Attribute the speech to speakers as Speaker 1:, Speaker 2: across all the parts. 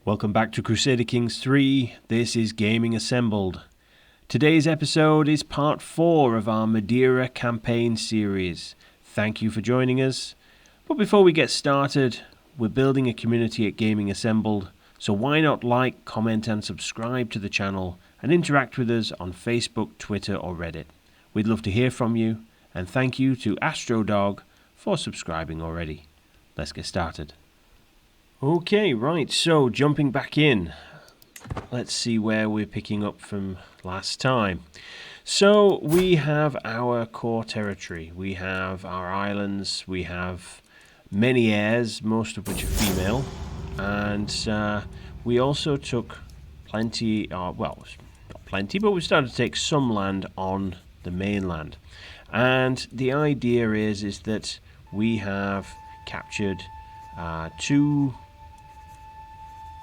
Speaker 1: Welcome back to Crusader Kings 3. This is Gaming Assembled. Today's episode is part 4 of our Madeira Campaign Series. Thank you for joining us. But before we get started, we're building a community at Gaming Assembled, so why not like, comment and subscribe to the channel and interact with us on Facebook, Twitter or Reddit. We'd love to hear from you, and thank you to AstroDog for subscribing already. Let's get started. Okay, right, so jumping back in, let's see where we're picking up from last time. So we have our core territory, we have our islands, we have many heirs, most of which are female, and we also took plenty, well, not plenty, but we started to take some land on the mainland. And the idea is that we have captured 2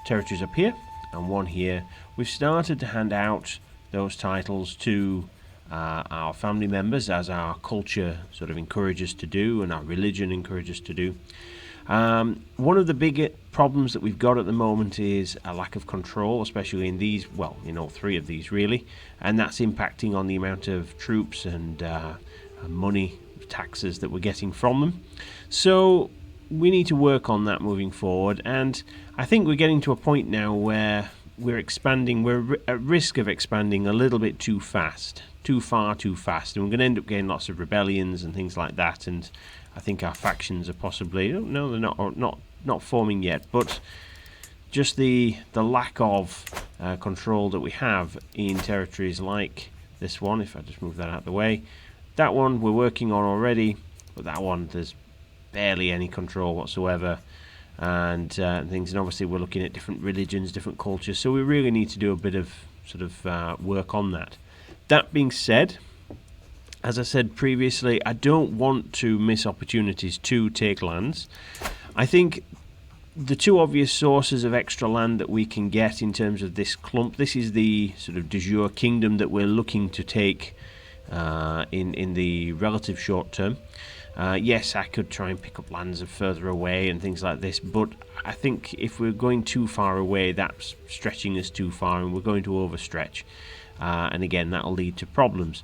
Speaker 1: territories up here and 1 here. We've started to hand out those titles to our family members, as our culture sort of encourages to do and our religion encourages to do. One of the big problems that we've got at the moment is a lack of control, especially in these, well, in all 3 of these really, and that's impacting on the amount of troops and money, taxes that we're getting from them. So we need to work on that moving forward, and I think we're getting to a point now where we're at risk of expanding a little bit too fast, too fast, and we're going to end up getting lots of rebellions and things like that. And I think our factions are possibly, no, they're not forming yet, but just the lack of control that we have in territories like this one. If I just move that out of the way, that one we're working on already, but that one there's barely any control whatsoever, and things. And obviously we're looking at different religions, different cultures, so we really need to do a bit of sort of work on that. That being said, as I said previously, I don't want to miss opportunities to take lands. I think the 2 obvious sources of extra land that we can get in terms of this clump, this is the sort of de jure kingdom that we're looking to take in the relative short term. Yes, I could try and pick up lands further away and things like this, but I think if we're going too far away, that's stretching us too far and we're going to overstretch. And again, that'll lead to problems.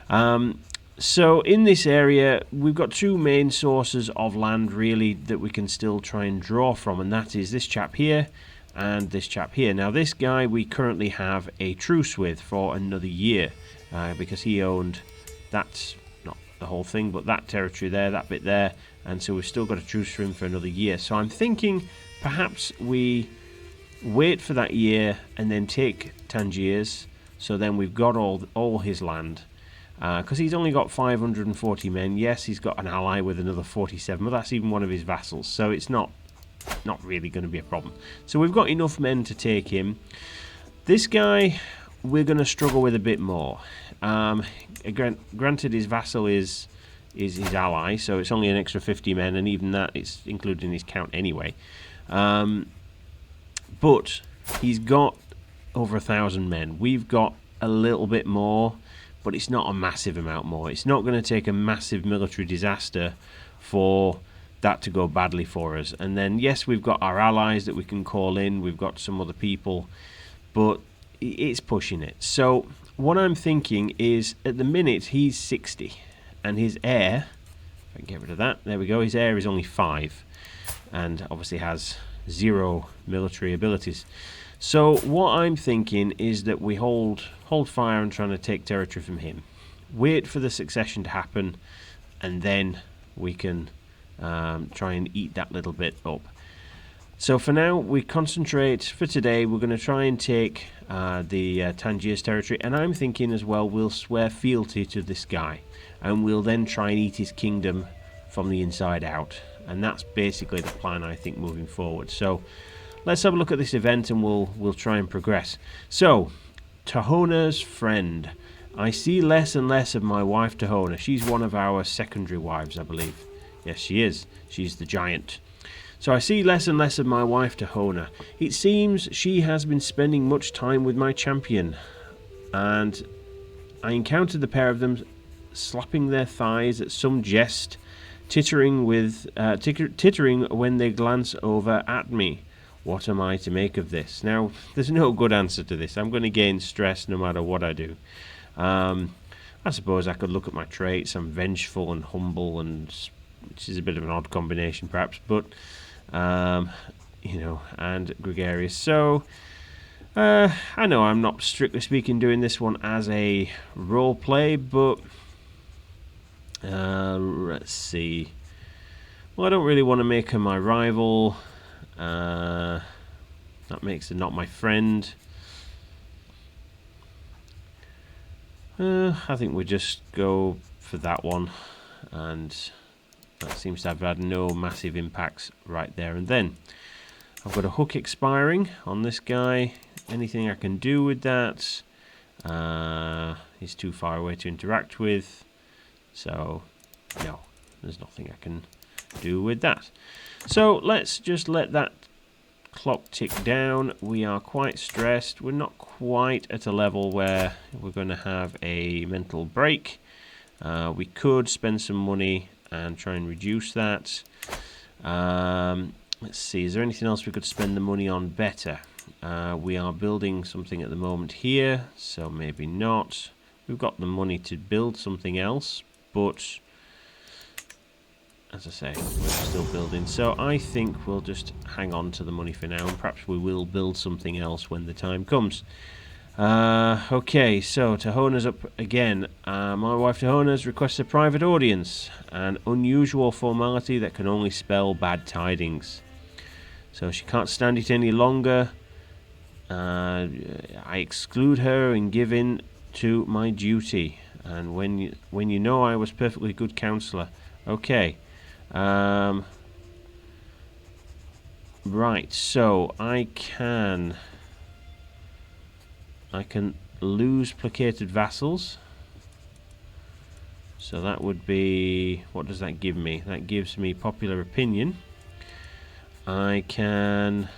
Speaker 1: So in this area, we've got 2 main sources of land really that we can still try and draw from, and that is this chap here and this chap here. Now this guy we currently have a truce with for another year, because he owned that, not the whole thing, but that territory there, that bit there, and so we've still got a truce for him for another year. So I'm thinking perhaps we wait for that year and then take Tangiers, so then we've got all his land, because he's only got 540 men. Yes, he's got an ally with another 47, but that's even one of his vassals, so it's not really going to be a problem. So we've got enough men to take him. This guy we're going to struggle with a bit more. Granted, his vassal is his ally, so it's only an extra 50 men, and even that is including his count anyway. But he's got over 1,000 men. We've got a little bit more, but it's not a massive amount more. It's not going to take a massive military disaster for that to go badly for us. And then yes, we've got our allies that we can call in, we've got some other people, but it's pushing it. So what I'm thinking is, at the minute he's 60 and his heir, if I can get rid of that, there we go, his heir is only 5 and obviously has 0 military abilities. So what I'm thinking is that we hold fire on trying to take territory from him, wait for the succession to happen, and then we can try and eat that little bit up. So for now, we concentrate, for today, we're going to try and take the Tangiers territory, and I'm thinking as well we'll swear fealty to this guy, and we'll then try and eat his kingdom from the inside out. And that's basically the plan, I think, moving forward. So let's have a look at this event and we'll try and progress. So, Tahona's friend. I see less and less of my wife Tahona. She's one of our secondary wives, I believe. Yes, she is. She's the giant. So I see less and less of my wife Tahona. It seems she has been spending much time with my champion, and I encountered the pair of them slapping their thighs at some jest, tittering when they glance over at me. What am I to make of this? Now, there's no good answer to this. I'm going to gain stress no matter what I do. I suppose I could look at my traits. I'm vengeful and humble, and which is a bit of an odd combination perhaps, but you know, and gregarious. So I know I'm not strictly speaking doing this one as a role play, but let's see. Well, I don't really want to make her my rival. That makes her not my friend. I think we just go for that one, and that seems to have had no massive impacts right there and then. I've got a hook expiring on this guy. Anything I can do with that? He's too far away to interact with, so no, there's nothing I can do with that. So let's just let that clock tick down. We are quite stressed. We're not quite at a level where we're going to have a mental break. We could spend some money and try and reduce that. Let's see, is there anything else we could spend the money on better? We are building something at the moment here, so maybe not. We've got the money to build something else, but as I say, we're still building. So I think we'll just hang on to the money for now, and perhaps we will build something else when the time comes. Okay, so Tahona's up again. My wife Tahona's requests a private audience, an unusual formality that can only spell bad tidings. So she can't stand it any longer. I exclude her and give in to my duty. And when you know I was perfectly good counsellor. Okay. Right, so I can lose placated vassals. So that would be, what does that give me? That gives me popular opinion. I can,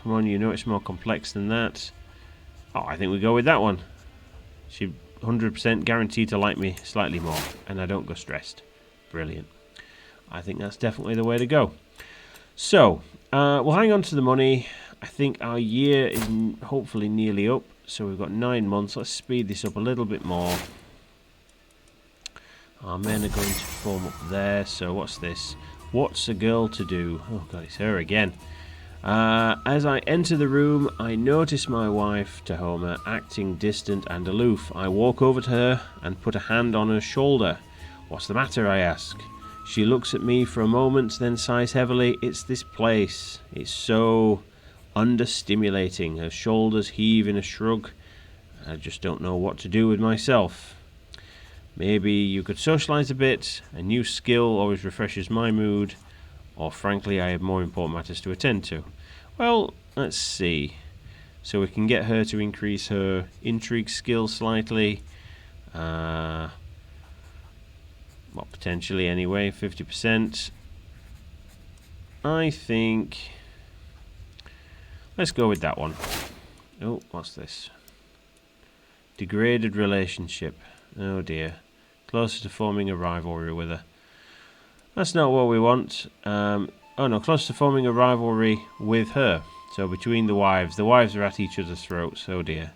Speaker 1: come on, you know it's more complex than that. Oh, I think we go with that one. She 100% guaranteed to like me slightly more, and I don't go stressed. Brilliant. I think that's definitely the way to go. So, we'll hang on to the money. I think our year is hopefully nearly up. So we've got 9 months. Let's speed this up a little bit more. Our men are going to form up there. So what's this? What's a girl to do? Oh God, it's her again. As I enter the room, I notice my wife, Tahoma, acting distant and aloof. I walk over to her and put a hand on her shoulder. What's the matter, I ask. She looks at me for a moment, then sighs heavily. It's this place. It's so understimulating. Her shoulders heave in a shrug. I just don't know what to do with myself. Maybe you could socialise a bit. A new skill always refreshes my mood. Or frankly, I have more important matters to attend to. Well, let's see. So we can get her to increase her intrigue skill slightly. Well, potentially anyway, 50%. I think... let's go with that one. Oh, what's this? Degraded relationship. Oh dear. Closer to forming a rivalry with her. That's not what we want. Oh no, close to forming a rivalry with her. So between the wives. The wives are at each other's throats. Oh dear.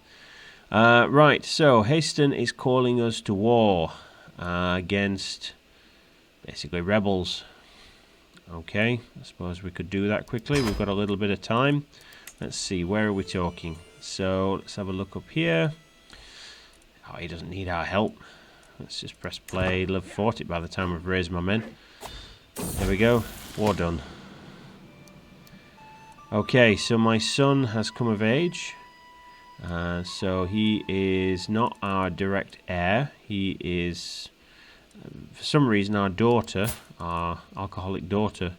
Speaker 1: Right, so Haston is calling us to war against basically rebels. Okay, I suppose we could do that quickly. We've got a little bit of time. Let's see, where are we talking? So let's have a look up here. Oh, he doesn't need our help. Let's just press play. He'll have fought it by the time I've raised my men. There we go. War done. Okay, so my son has come of age. So he is not our direct heir. He is, for some reason, our daughter, our alcoholic daughter,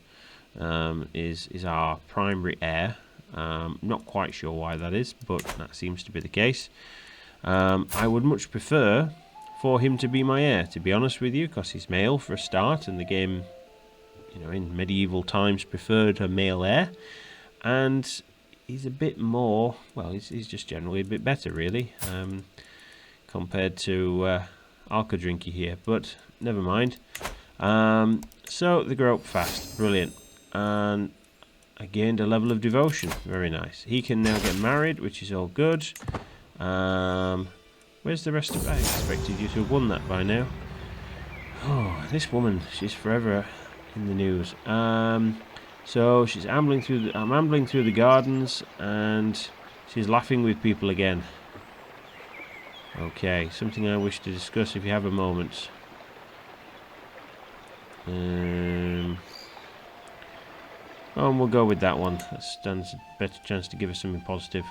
Speaker 1: is our primary heir. Not quite sure why that is, but that seems to be the case. I would much prefer for him to be my heir, to be honest with you, because he's male for a start, and the game, you know, in medieval times preferred a male heir, and he's a bit more, well, he's just generally a bit better, really, compared to Alcadrinky here, but never mind. So they grow up fast, brilliant, and I gained a level of devotion. Very nice. He can now get married, which is all good. Where's the rest of it? I expected you to have won that by now. Oh, this woman, she's forever in the news. So she's ambling through I'm ambling through the gardens, and she's laughing with people again. Okay, something I wish to discuss if you have a moment. Oh, and we'll go with that one. That stands a better chance to give us something positive.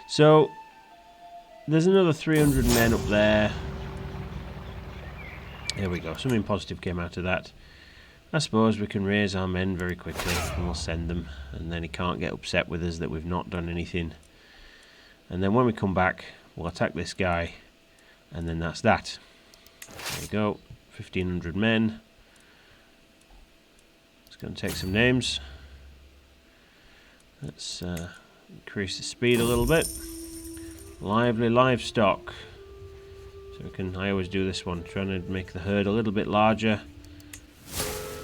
Speaker 1: So, there's another 300 men up there. There we go. Something positive came out of that. I suppose we can raise our men very quickly and we'll send them. And then he can't get upset with us that we've not done anything. And then when we come back, we'll attack this guy. And then that's that. There we go. 1,500 men. It's going to take some names. Let's increase the speed a little bit. Lively livestock. So we can, I always do this one, trying to make the herd a little bit larger.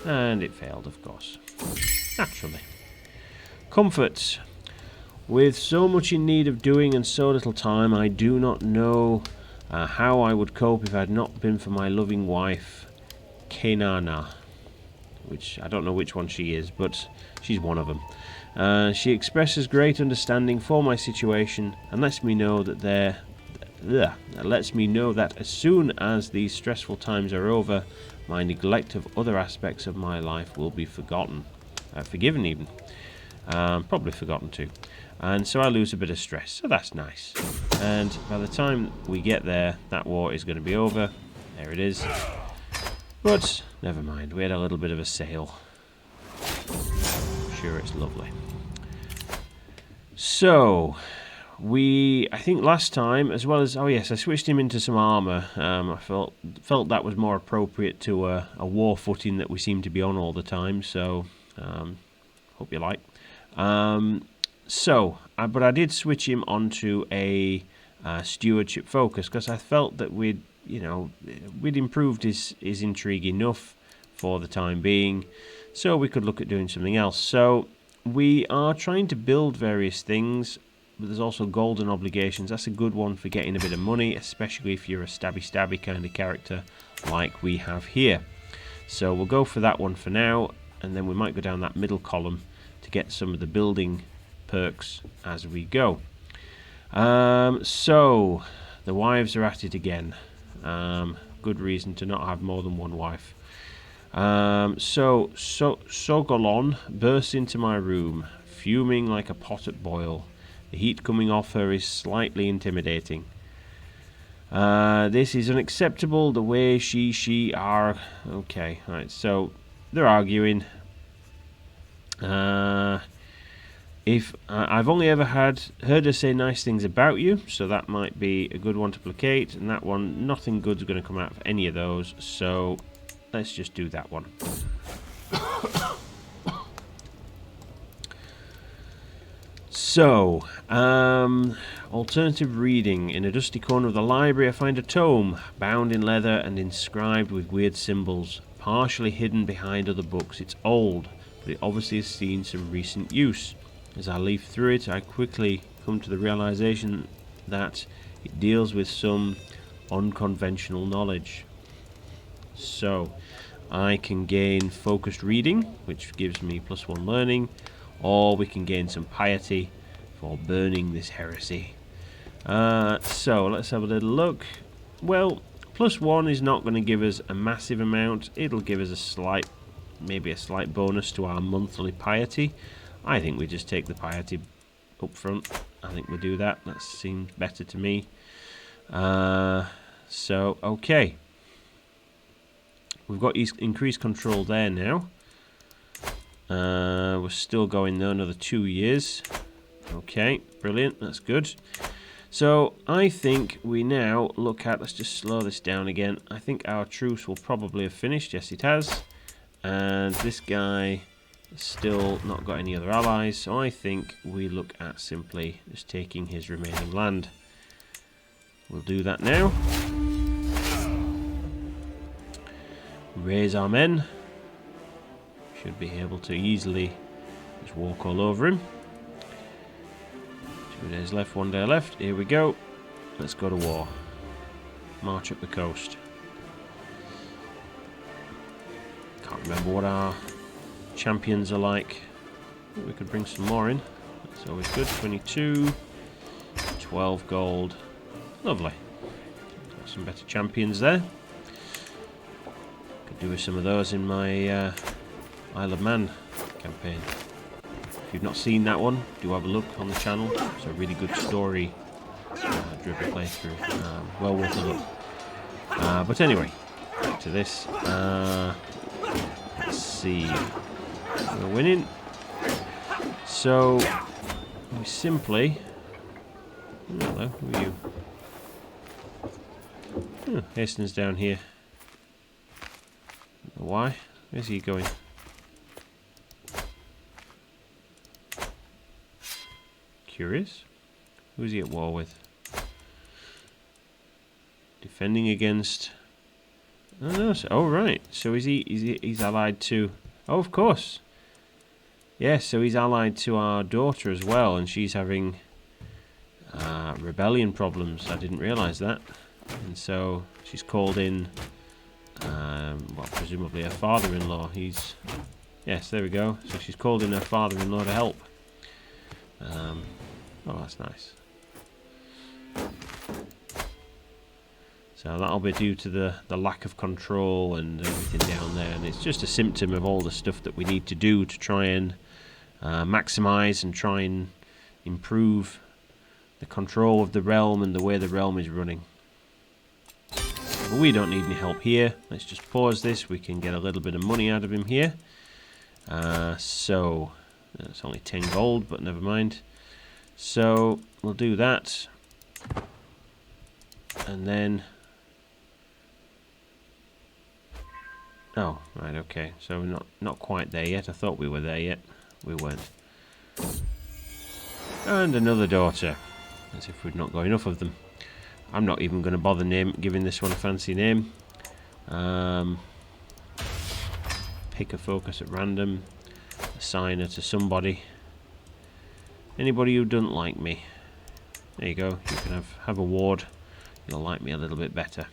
Speaker 1: And it failed, of course. Naturally. Comforts. With so much in need of doing and so little time, I do not know how I would cope if it had not been for my loving wife, Kenana. Which, I don't know which one she is, but she's one of them. She expresses great understanding for my situation and lets me know that as soon as these stressful times are over, my neglect of other aspects of my life will be forgiven even. Probably forgotten too. And so I lose a bit of stress, so that's nice. And by the time we get there, that war is going to be over. There it is. But never mind, we had a little bit of a sale. Sure, it's lovely. So, I think last time, as well as, oh yes, I switched him into some armour. I felt that was more appropriate to a war footing that we seem to be on all the time. So, hope you like. But I did switch him onto a stewardship focus because I felt that we'd improved his intrigue enough for the time being, so we could look at doing something else. So we are trying to build various things, but there's also golden obligations. That's a good one for getting a bit of money, especially if you're a stabby kind of character like we have here. So we'll go for that one for now, and then we might go down that middle column to get some of the building perks as we go. So the wives are at it again. Good reason to not have more than one wife. So Sogolon bursts into my room, fuming like a pot at boil. The heat coming off her is slightly intimidating. This is unacceptable, the way she are... Okay, right, so they're arguing. If I've only ever heard her say nice things about you, so that might be a good one to placate, and that one, nothing good's going to come out of any of those, so let's just do that one. So, alternative reading. In a dusty corner of the library I find a tome, bound in leather and inscribed with weird symbols, partially hidden behind other books. It's old, but it obviously has seen some recent use. As I leaf through it, I quickly come to the realization that it deals with some unconventional knowledge. So, I can gain focused reading, which gives me +1 learning, or we can gain some piety for burning this heresy. So, let's have a little look. Well, +1 is not going to give us a massive amount. It'll give us maybe a slight bonus to our monthly piety. I think we just take the piety up front. I think we'll do that. That seems better to me. So, okay. We've got increased control there now. We're still going though, another 2 years. Okay, brilliant. That's good. So, I think we now look at... Let's just slow this down again. I think our truce will probably have finished. Yes, it has. And this guy... still not got any other allies, so I think we look at simply just taking his remaining land. We'll do that now. Raise our men. Should be able to easily Just walk all over him. 2 days left, 1 day left. Here we go. Let's go to war. March up the coast. Can't remember what our champions are like. We could bring some more in. That's always good. 22. 12 gold. Lovely. Got some better champions there. Could do with some of those in my Isle of Man campaign. If you've not seen that one, do have a look on the channel. It's a really good story driven playthrough. Well worth a look. But anyway, back to this. Let's see. We're winning. So we simply... Hello, who are you? Oh, Hastings down here. Why? Where's he going? Curious. Who's he at war with? Defending against... Oh no, oh right. So he's allied to... Oh, of course. Yes, so he's allied to our daughter as well, and she's having rebellion problems. I didn't realise that. And so she's called in, well, presumably her father-in-law. Yes, there we go. So she's called in her father-in-law to help. Oh, that's nice. So that'll be due to the lack of control and everything down there. And it's just a symptom of all the stuff that we need to do to try and maximise and try and improve the control of the realm and the way the realm is running. But we don't need any help here. Let's just pause this. We can get a little bit of money out of him here. So it's only 10 gold, but never mind. So we'll do that. And then... Oh, right, okay. So we're not quite there yet. I thought we were there yet. We weren't. And another daughter. As if we'd not got enough of them. I'm not even going to bother giving this one a fancy name. Pick a focus at random. Assign her to somebody. Anybody who doesn't like me. There you go. You can have a ward. You'll like me a little bit better.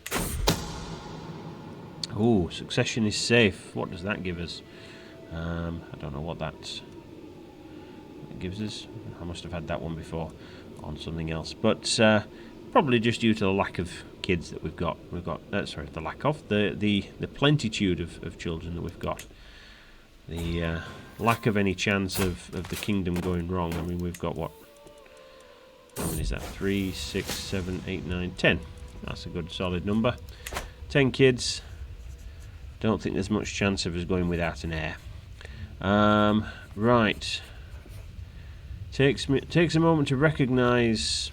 Speaker 1: Oh, succession is safe. What does that give us? I don't know what that gives us. I must have had that one before on something else, but probably just due to the lack of kids that we've got. Sorry, the lack of the plentitude of children that we've got. The lack of any chance of the kingdom going wrong. I mean, we've got what? How many is that? 3, 6, 7, 8, 9, 10. That's a good solid number. 10 kids. Don't think there's much chance of us going without an heir. Right. Takes a moment to recognise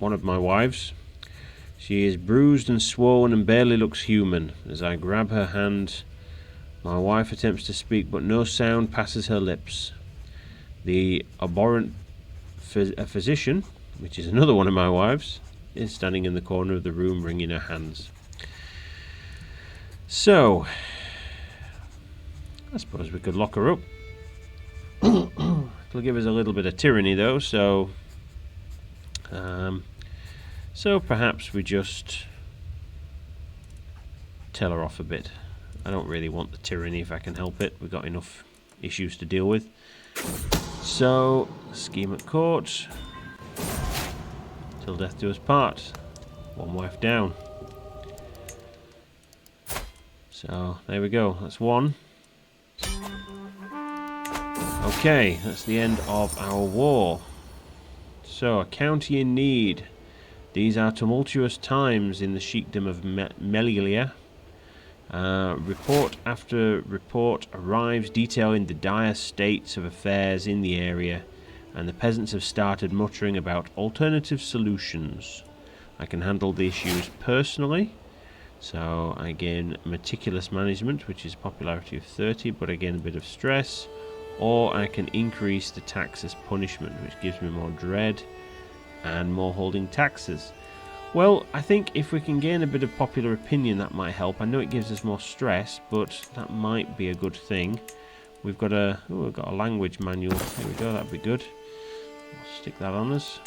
Speaker 1: one of my wives. She is bruised and swollen and barely looks human. As I grab her hand, my wife attempts to speak, but no sound passes her lips. The abhorrent physician, which is another one of my wives, is standing in the corner of the room wringing her hands. So, I suppose we could lock her up. It'll give us a little bit of tyranny though, so perhaps we just tell her off a bit. I don't really want the tyranny if I can help it. We've got enough issues to deal with. So, scheme at court. Till death do us part. One wife down. So, there we go. That's one. Okay, that's the end of our war. So, a county in need. These are tumultuous times in the sheikdom of Melilla. Report after report arrives detailing the dire states of affairs in the area, and the peasants have started muttering about alternative solutions. I can handle the issues personally, so I gain meticulous management, which is popularity of 30, but again a bit of stress. Or I can increase the tax as punishment, which gives me more dread and more holding taxes. Well, I think if we can gain a bit of popular opinion, that might help. I know it gives us more stress, but that might be a good thing. we've got a language manual. There we go, that'd be good. We'll stick that on us.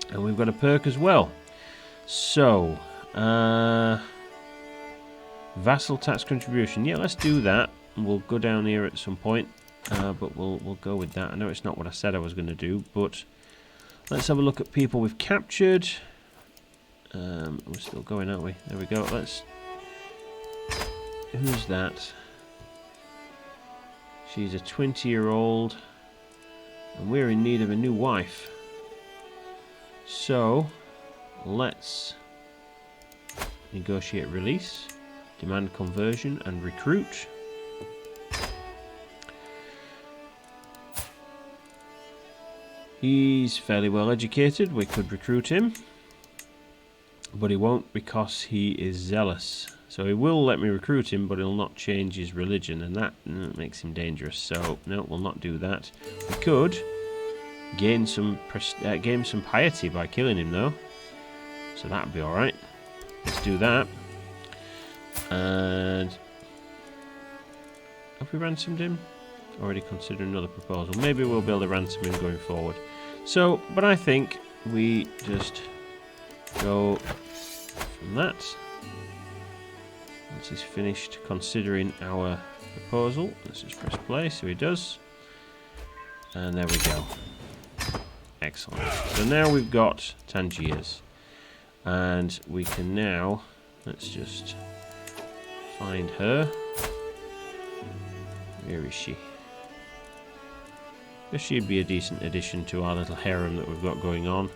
Speaker 1: And we've got a perk as well. So, vassal tax contribution. Yeah, let's do that. We'll go down here at some point, but we'll go with that. I know it's not what I said I was going to do, but let's have a look at people we've captured. We're still going, aren't we? There we go. Who's that? She's a 20-year-old, and we're in need of a new wife. So, let's negotiate release, demand conversion, and recruit. He's fairly well educated. We could recruit him, but he won't because he is zealous. So he will let me recruit him, but he'll not change his religion, and that makes him dangerous. So no, we'll not do that. We could gain some piety by killing him, though. So that'd be all right. Let's do that. And have we ransomed him? Already considering another proposal. Maybe we'll be able to ransom him going forward. So, but I think we just go from that. Once he's finished considering our proposal, let's just press play so he does. And there we go. Excellent. So now we've got Tangiers. And we can now, let's just find her. Where is she? Guess she'd be a decent addition to our little harem that we've got going on.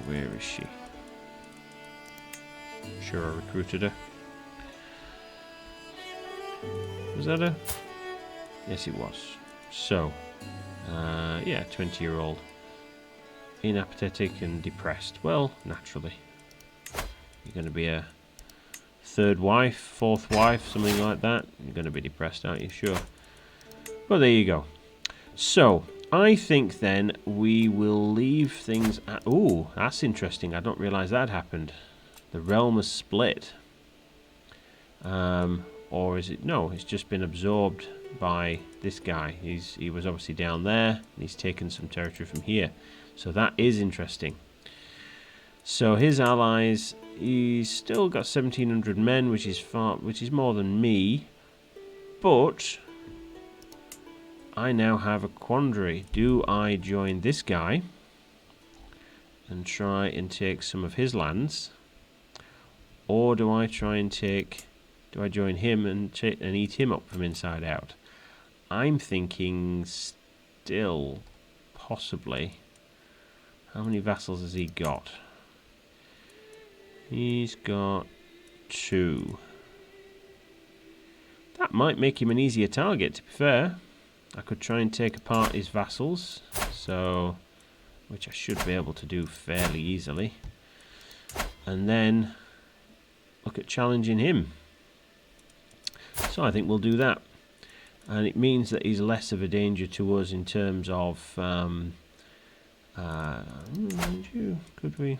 Speaker 1: Where is she? Sure, I recruited her. Was that her? Yes, it was. So, yeah, 20-year-old. Inapathetic and depressed. Well, naturally. You're going to be a third wife, fourth wife, something like that. You're going to be depressed, aren't you? Sure. Well, there you go. So, I think then we will leave things at... Ooh, that's interesting. I don't realise that happened. The realm has split. Or is it... No, it's just been absorbed by this guy. He was obviously down there, and he's taken some territory from here. So that is interesting. So his allies, he's still got 1,700 men, which is more than me. But I now have a quandary. Do I join this guy and try and take some of his lands, or do I try and take? Do I join him and eat him up from inside out? I'm thinking still possibly. How many vassals has he got? He's got 2. That might make him an easier target, to be fair. I could try and take apart his vassals, so which I should be able to do fairly easily. And then look at challenging him. So I think we'll do that. And it means that he's less of a danger to us in terms of... could we?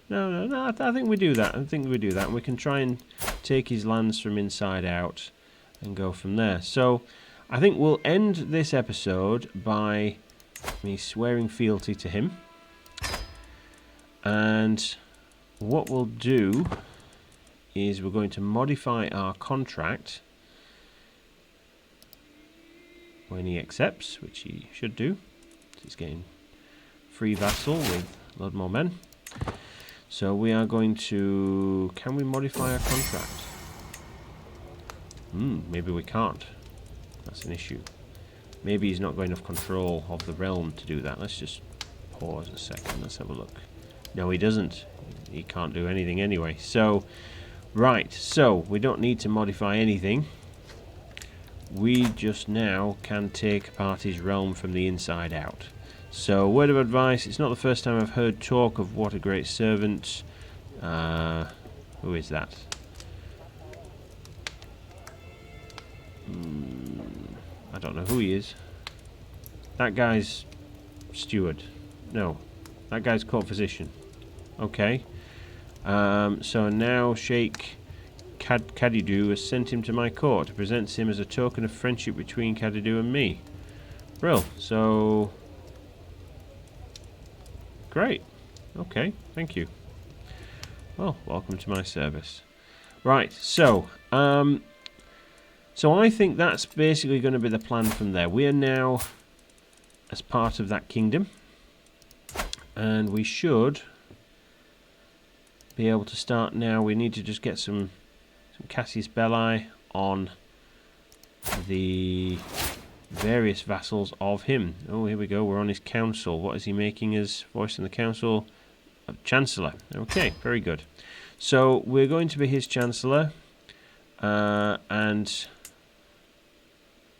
Speaker 1: No, I think we do that. And we can try and take his lands from inside out and go from there. So I think we'll end this episode by me swearing fealty to him. And what we'll do is we're going to modify our contract when he accepts, which he should do. He's getting free vassal with a lot more men. So we are going to... Can we modify our contract? Maybe we can't. That's an issue. Maybe he's not got enough control of the realm to do that. Let's just pause a second. Let's have a look. No, he doesn't. He can't do anything anyway. So, right. So, we don't need to modify anything. We just now can take apart his realm from the inside out. So, word of advice, it's not the first time I've heard talk of what a great servant. Who is that? I don't know who he is. That guy's steward. No, that guy's court physician. Okay. So now Sheikh Cadidu has sent him to my court. It presents him as a token of friendship between Cadidu and me. Brill. So... Great. Okay, thank you. Well, welcome to my service. Right, so... so I think that's basically going to be the plan from there. We are now as part of that kingdom. And we should be able to start now. We need to just get some Cassius Belli on the various vassals of him. Oh, here we go. We're on his council. What is he making as voice in the council? Chancellor. Okay, very good. So we're going to be his Chancellor. And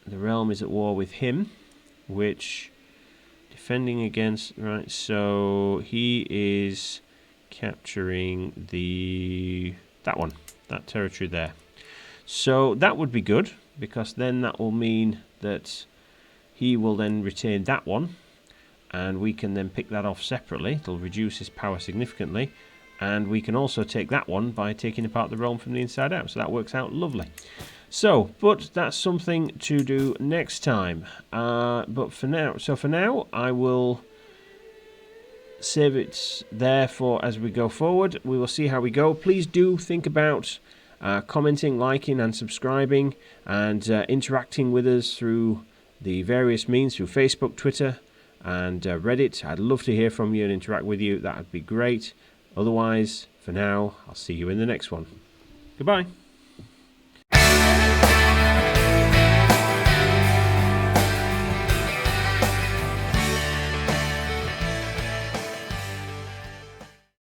Speaker 1: the realm is at war with him, which... defending against... Right, so he is capturing that territory there. So that would be good, because then that will mean that he will then retain that one, and we can then pick that off separately. It'll reduce his power significantly, and we can also take that one by taking apart the realm from the inside out. So that works out lovely. So, but that's something to do next time. But for now, I will save it there for as we go forward. We will see how we go. Please do think about commenting, liking and subscribing, and interacting with us through the various means, through Facebook, Twitter and Reddit. I'd love to hear from you and interact with you. That would be great. Otherwise, for now, I'll see you in the next one. Goodbye.